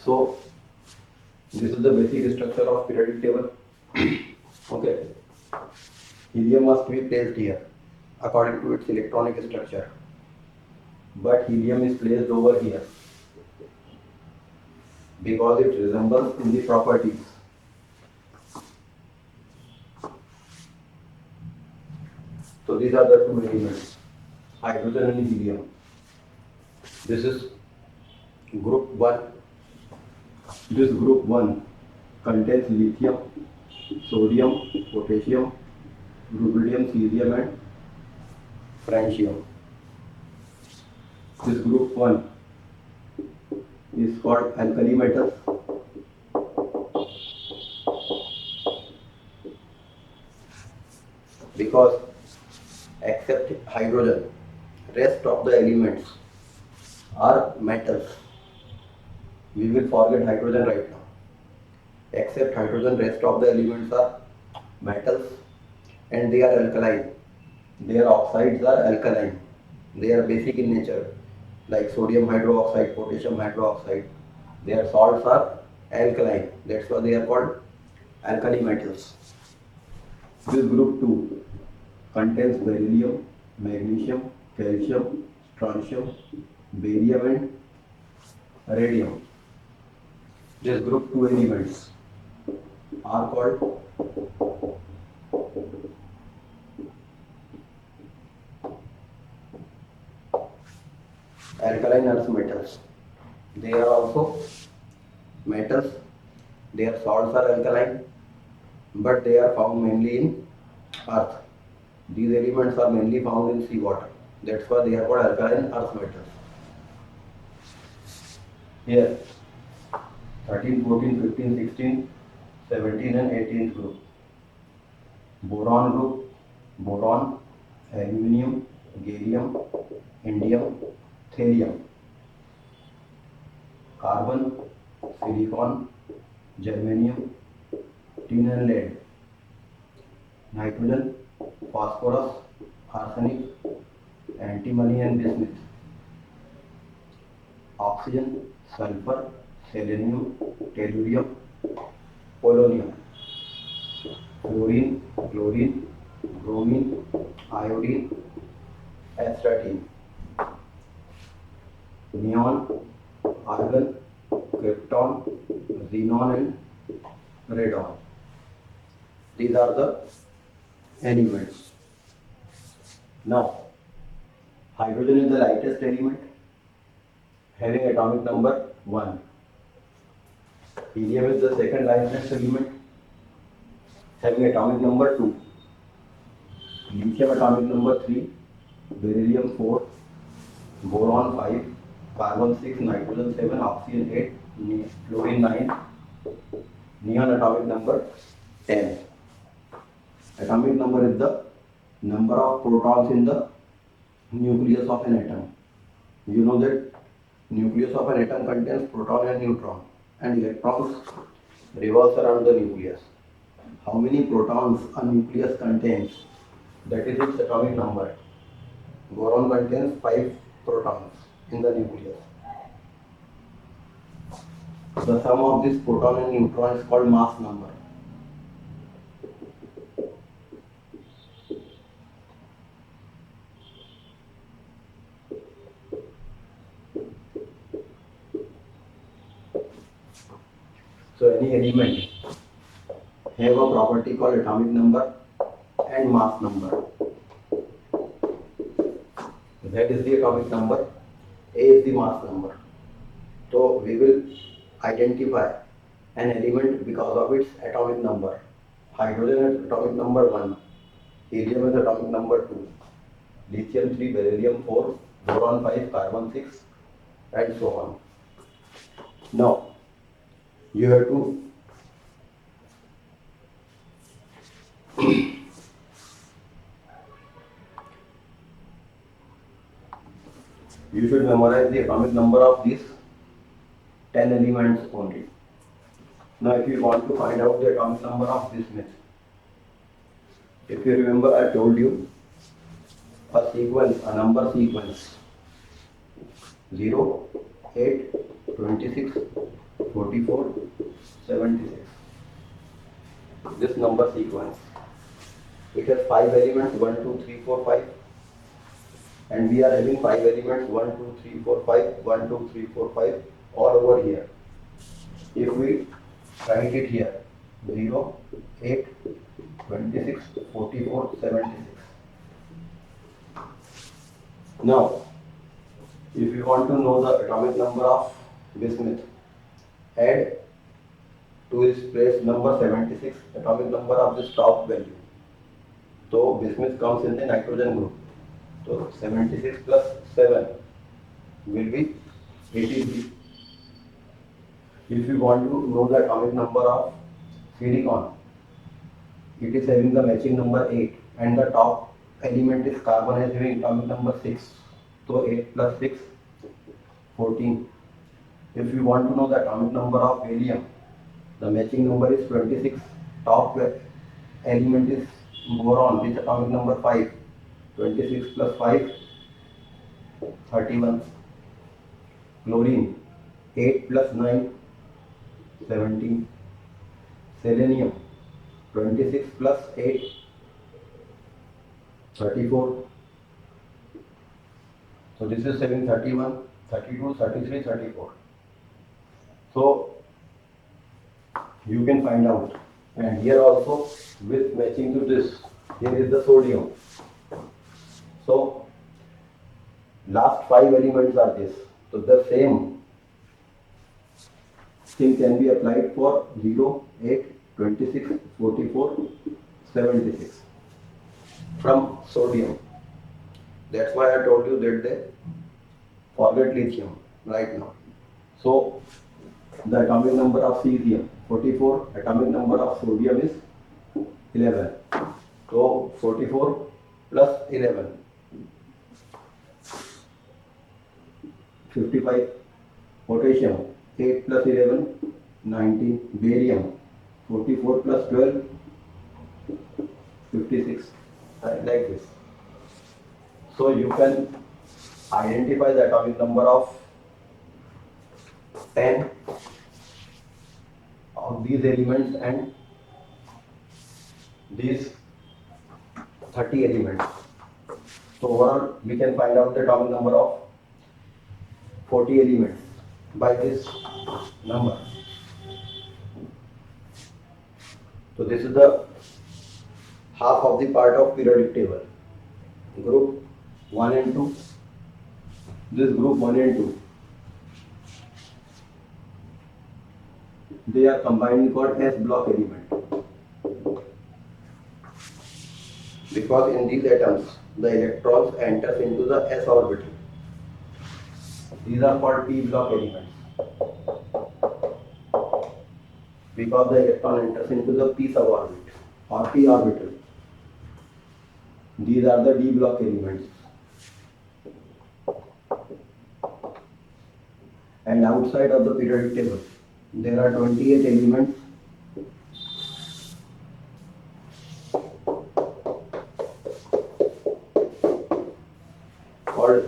So this is the basic structure of periodic table. Okay. Helium must be placed here according to its electronic structure. But helium is placed over here because it resembles in the properties. So these are the two elements, hydrogen and helium. This is group 1. This group 1 contains lithium, sodium, potassium, rubidium, cesium and francium. This group 1 is called alkali metals. Because except hydrogen, rest of the elements are metals. We will forget hydrogen right now. Except hydrogen, rest of the elements are metals and they are alkaline. Their oxides are alkaline. They are basic in nature, like sodium hydroxide, potassium hydroxide. Their salts are alkaline. That's why they are called alkali metals. This group 2 contains beryllium, magnesium, calcium, strontium, barium and radium. This group 2 elements are called alkaline earth metals. They are also metals. Their salts are alkaline, but they are found mainly in earth. These elements are mainly found in seawater. That's why they are called alkaline earth metals. Here, 13, 14, 15, 16, 17 and 18th group. Boron group, boron, aluminium, gallium, indium, therium. Carbon, silicon, germanium, tin and lead. Nitrogen, phosphorus, arsenic, antimony and bismuth. Oxygen, sulfur, selenium, tellurium, polonium. Fluorine, chlorine, bromine, iodine, astatine. Neon, argon, krypton, xenon and radon. These are the elements. Now, hydrogen is the lightest element having atomic number 1. Helium is the second lightest element having atomic number 2. Lithium atomic number 3, beryllium 4, boron 5, carbon 6, nitrogen 7, oxygen 8, fluorine 9, neon atomic number 10. Atomic number is the number of protons in the nucleus of an atom. You know that nucleus of an atom contains proton and neutron, and electrons revolve around the nucleus. How many protons a nucleus contains? That is its atomic number. Boron contains 5 protons in the nucleus. The sum of this proton and neutron is called mass number. So any element have a property called atomic number and mass number. Z is the atomic number, A is the mass number. So we will identify an element because of its atomic number. Hydrogen has atomic number 1, helium has atomic number 2, lithium 3, beryllium 4, boron 5, carbon 6 and so on. Now you have to you should memorize the atomic number of these 10 elements only. Now if you want to find out the atomic number of bismuth, if you remember I told you a sequence, a number sequence 0, 8, 26, 44, 76. This number sequence. It has 5 elements 1, 2, 3, 4, 5. And we are having 5 elements 1, 2, 3, 4, 5, 1, 2, 3, 4, 5 all over here. If we write it here 0, 8, 26, 44, 76. Now, if you want to know the atomic number of bismuth, add to its place number 76, atomic number of this top value. So bismuth comes in the nitrogen group. So 76 plus 7 will be 83. If you want to know the atomic number of silicon, it is having the matching number 8 and the top element is carbon is having atomic number 6. So 8 plus 6, 14. If you want to know the atomic number of helium, the matching number is 26. Top element is boron with atomic number 5. 26 plus 5, 31. Chlorine, 8 plus 9, 17. Selenium, 26 plus 8, 34. So this is having 31, 32, 33, 34. So you can find out. And here also with matching to this, here is the sodium. So last 5 elements are this. So the same thing can be applied for 0, 8, 26, 44, 76 from sodium. That's why I told you that they forget lithium right now. So the atomic number of cesium 44, atomic number of sodium is 11. So 44 plus 11, 55. Potassium, 8 plus 11, 19. Barium, 44 plus 12, 56. Like this. So you can identify the atomic number of 10 of these elements and these 30 elements. So overall we can find out the atomic number of 40 elements by this number. So this is the half of the part of periodic table. Group 1 and 2. This group 1 and 2. They are combined called S block element. Because in these atoms, the electrons enters into the S orbital. These are called P block elements. Because the electron enters into the P suborbit or P orbital. These are the D block elements. And outside of the periodic table, there are 28 elements called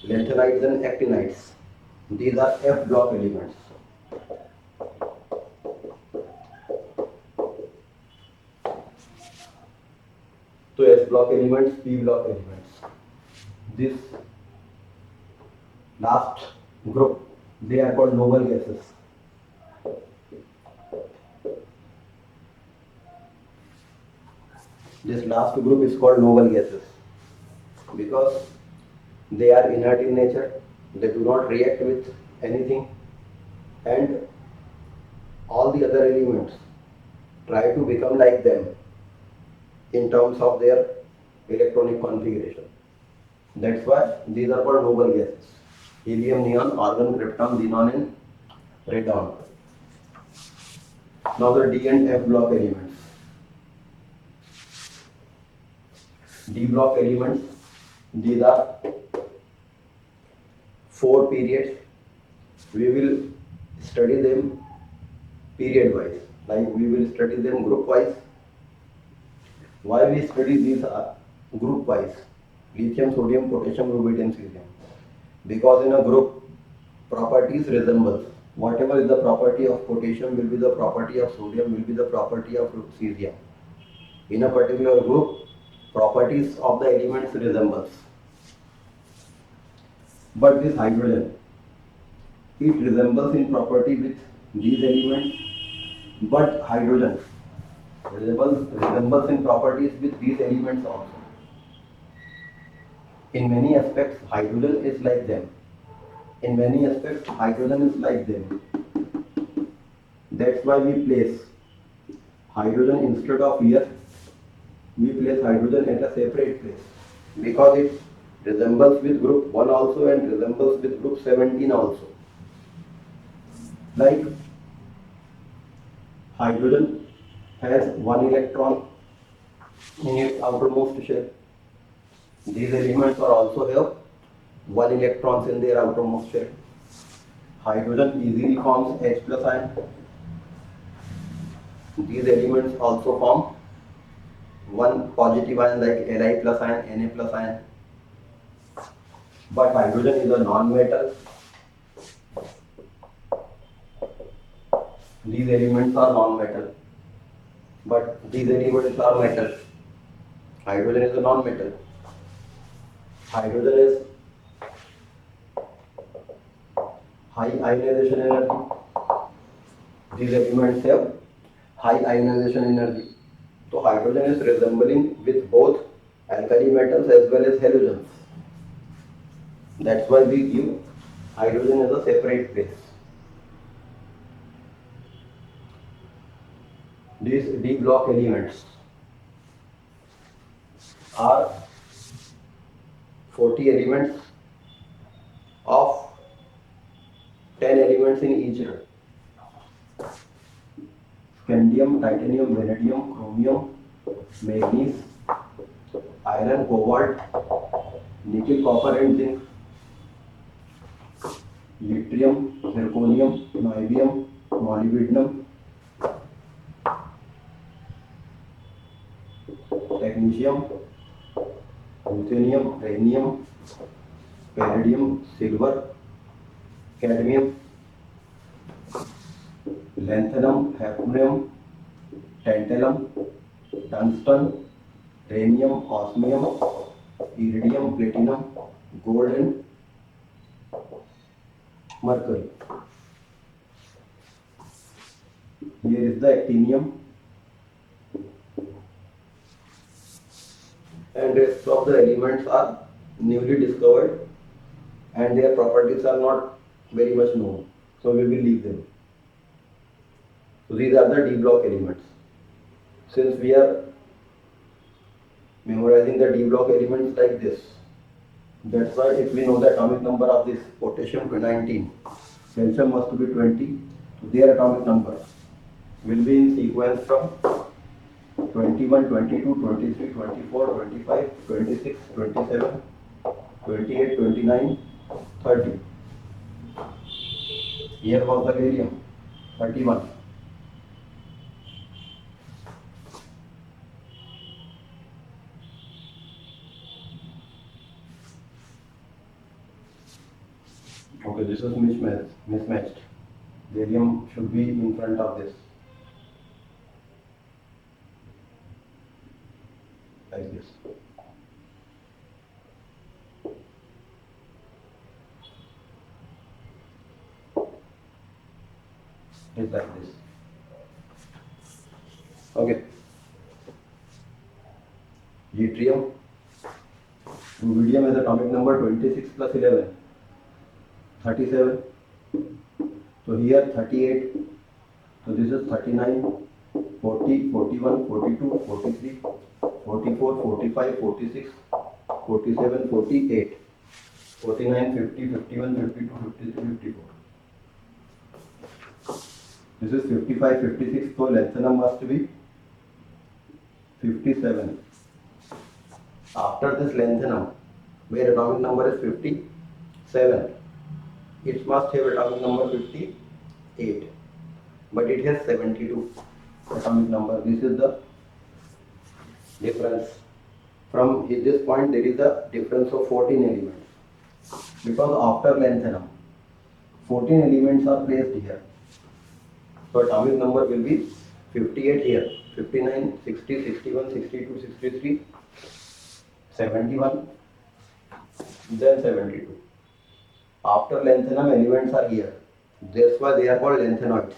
lanthanides and actinides. These are F block elements. So S block elements, P block elements. This last group, they are called noble gases. This last group is called noble gases because they are inert in nature, they do not react with anything, and all the other elements try to become like them in terms of their electronic configuration. That's why these are called noble gases. Helium, neon, argon, krypton, xenon and radon. Now the D and F block elements. D block elements, these are 4 periods. We will study them period wise, like we will study them group wise. Why we study these group wise? Lithium, sodium, potassium, rubidium, cesium. because in a group properties resembles. Whatever is the property of potassium will be the property of sodium, will be the property of cesium. In a particular group, properties of the elements resembles. But this hydrogen, it resembles in property with these elements, but hydrogen resembles in properties with these elements also. In many aspects, hydrogen is like them. In many aspects, hydrogen is like them. That's why we place hydrogen instead of here, we place hydrogen at a separate place. Because it resembles with group 1 also and resembles with group 17 also. Like hydrogen has 1 electron in its outermost shell. These elements are also have 1 electrons in their outermost shell. Hydrogen easily forms H plus ion. These elements also form 1 positive ion like Li plus ion, Na plus ion. But hydrogen is a non-metal. These elements are non-metal. But these elements are metal. Hydrogen is a non-metal. Hydrogen is high ionization energy. These elements have high ionization energy. So hydrogen is resembling with both alkali metals as well as halogens. That's why we give hydrogen as a separate place. These D block elements are 40 elements of 10 elements in each row. Scandium, titanium, vanadium, chromium, manganese, iron, cobalt, nickel, copper and zinc, yttrium, zirconium, niobium, molybdenum, technetium, ruthenium, rhenium, palladium, silver, cadmium, lanthanum, hafnium, tantalum, tungsten, rhenium, osmium, iridium, platinum, gold and mercury. Here is the actinium and rest of the elements are newly discovered and their properties are not very much known. So we will leave them. So these are the D block elements. Since we are memorizing the D block elements like this, that's why if we know the atomic number of this potassium 19, calcium must be 20, so their atomic number will be in sequence from 21, 22, 23, 24, 25, 26, 27, 28, 29, 30. Here was the gallium, 31. Okay, this is mismatched. Gallium should be in front of this. Like this. It's like this. Okay. Yttrium. Rubidium has atomic number 26 plus 11. 37. So here 38. So this is 39, 40, 41, 42, 43, 44, 45, 46, 47, 48, 49, 50, 51, 52, 53, 54. This is 55, 56. So lanthanum must be 57. After this lanthanum, where atomic number is 57, it must have atomic number 58, but it has 72 atomic number. This is the difference. From this point, there is a difference of 14 elements. because after lengthenum 14 elements are placed here. So atomic number will be 58 here, 59, 60, 61, 62, 63, 71, then 72. After lengthenum elements are here. That's why they are called lanthanoids.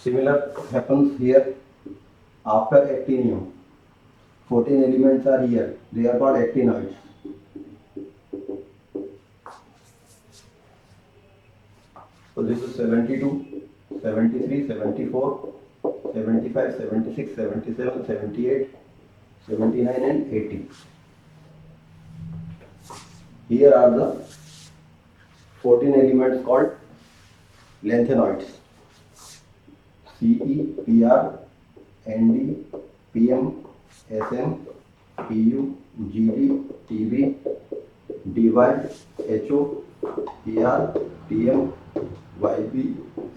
Similar happens here after actinium. 14 elements are here. They are called actinoids. So this is 72, 73, 74, 75, 76, 77, 78, 79 and 80. Here are the 14 elements called lanthanoids. Ce, Pr, Nd, Pm, Sm, Pu, Gd, Tb, Dy, Ho, Pr, Tm, Yp,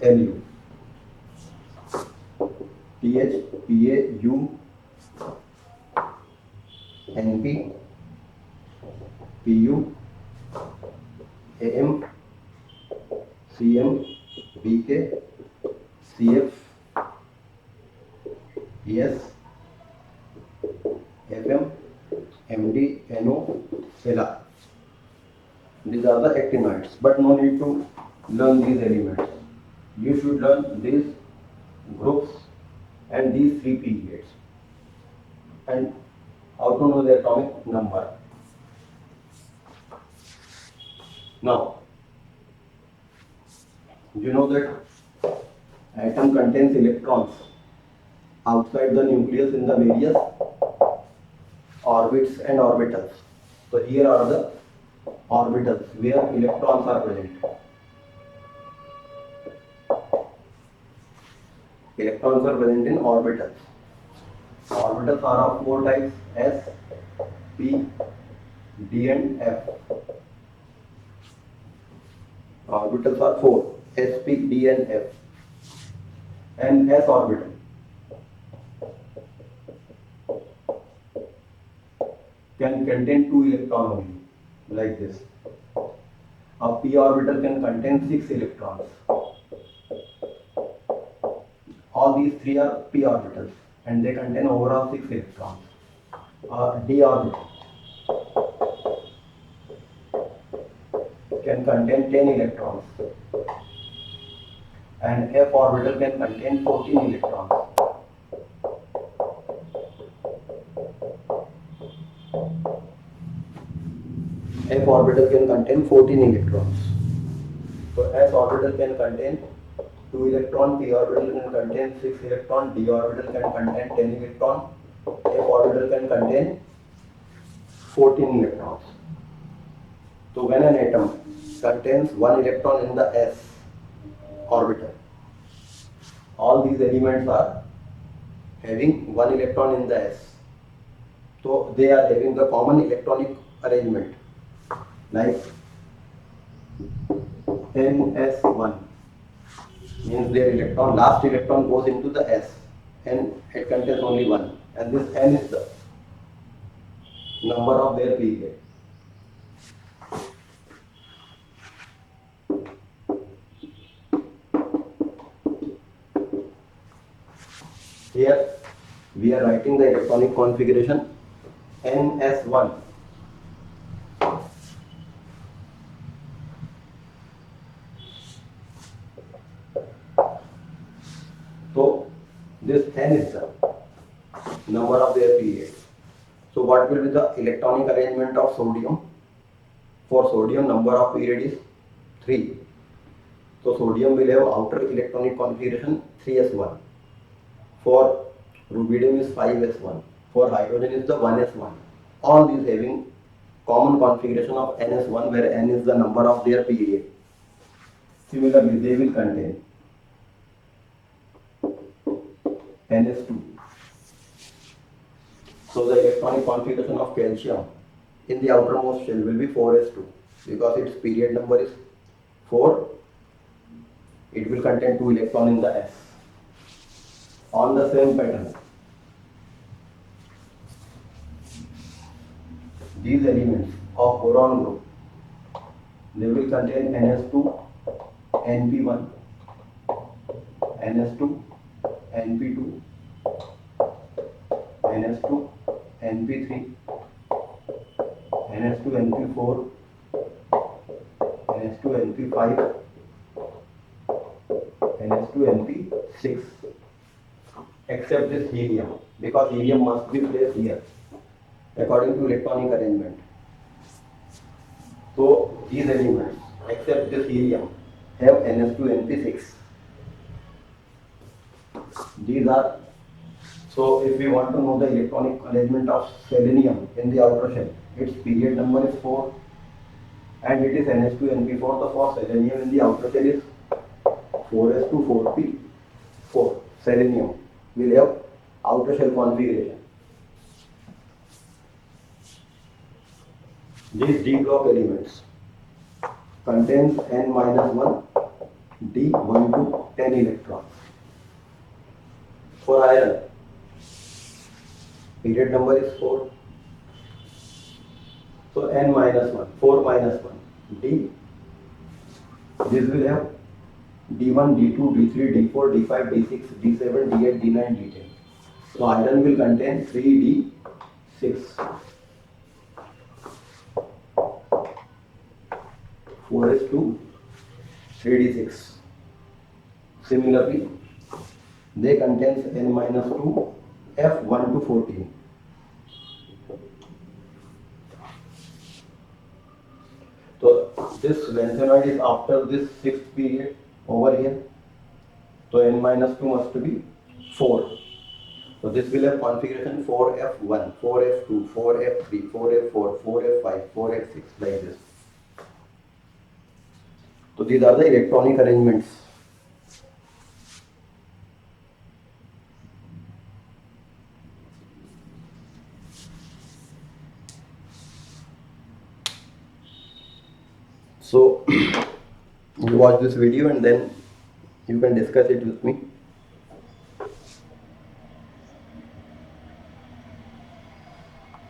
Lu, Th, Pa, U, Np, Pu, Am, Cm, Pk, Cf, S, Fm, Md, No, Lr. These are the actinoids, but no need to learn these elements. You should learn these groups and these three periods and how to know their atomic number. Now, you know that atom contains electrons outside the nucleus in the various orbits and orbitals. So here are the orbitals where electrons are present. Electrons are present in orbitals. Orbitals are of four types: S, P, D and F. Orbitals are four: S, P, D and F. And S orbital can contain 2 electrons only, like this. A p orbital can contain 6 electrons. All these three are p orbitals and they contain overall 6 electrons. D orbital can contain 10 electrons and F orbital can contain 14 electrons. F orbital can contain 14 electrons. So S orbital can contain 2 electron, P orbital can contain 6 electron, D orbital can contain 10 electron, F orbital can contain 14 electrons. So when an atom contains 1 electron in the S orbital, all these elements are having 1 electron in the S. So they are having the common electronic arrangement like NS1 means their electron, last electron goes into the S and it contains only 1, and this N is the number of their period. Here we are writing the electronic configuration NS1. So this N is the number of their period. So what will be the electronic arrangement of sodium? For sodium, number of period is 3. So sodium will have outer electronic configuration 3s1. For rubidium is 5s1. For hydrogen is the 1s1. All these having common configuration of ns1, where n is the number of their period. Similarly, they will contain ns2. So the electronic configuration of calcium in the outermost shell will be 4s2 because its period number is 4. It will contain 2 electrons in the s. On the same pattern, these elements of boron group, they will contain NS2, NP1, NS2, NP2, NS2, NP3, NS2, NP4, NS2, NP5, NS2, NP6, except this helium, because helium must be placed here according to electronic arrangement. So these elements, except this helium, have NS2, NP6. These are, so if we want to know the electronic arrangement of selenium in the outer shell, its period number is 4 and it is NH2 NP4. So for selenium in the outer shell is 4s2 4p4. Selenium will have outer shell configuration. These D block elements contains n-1 D1 to 10 electrons. For iron, period number is 4. So n-1, 4 minus 1, D. This will have D1, D2, D3, D4, D5, D6, D7, D8, D9, D10. So iron will contain 3D6. 4s2, 3d6. Similarly, they contains n-2 F1 to 14. So this lanthanoid is after this 6th period over here. So n-2 must be 4. So this will have configuration 4f1, 4f2, 4f3, 4f4, 4f5, 4f6 like this. So these are the electronic arrangements. So you watch this video and then you can discuss it with me.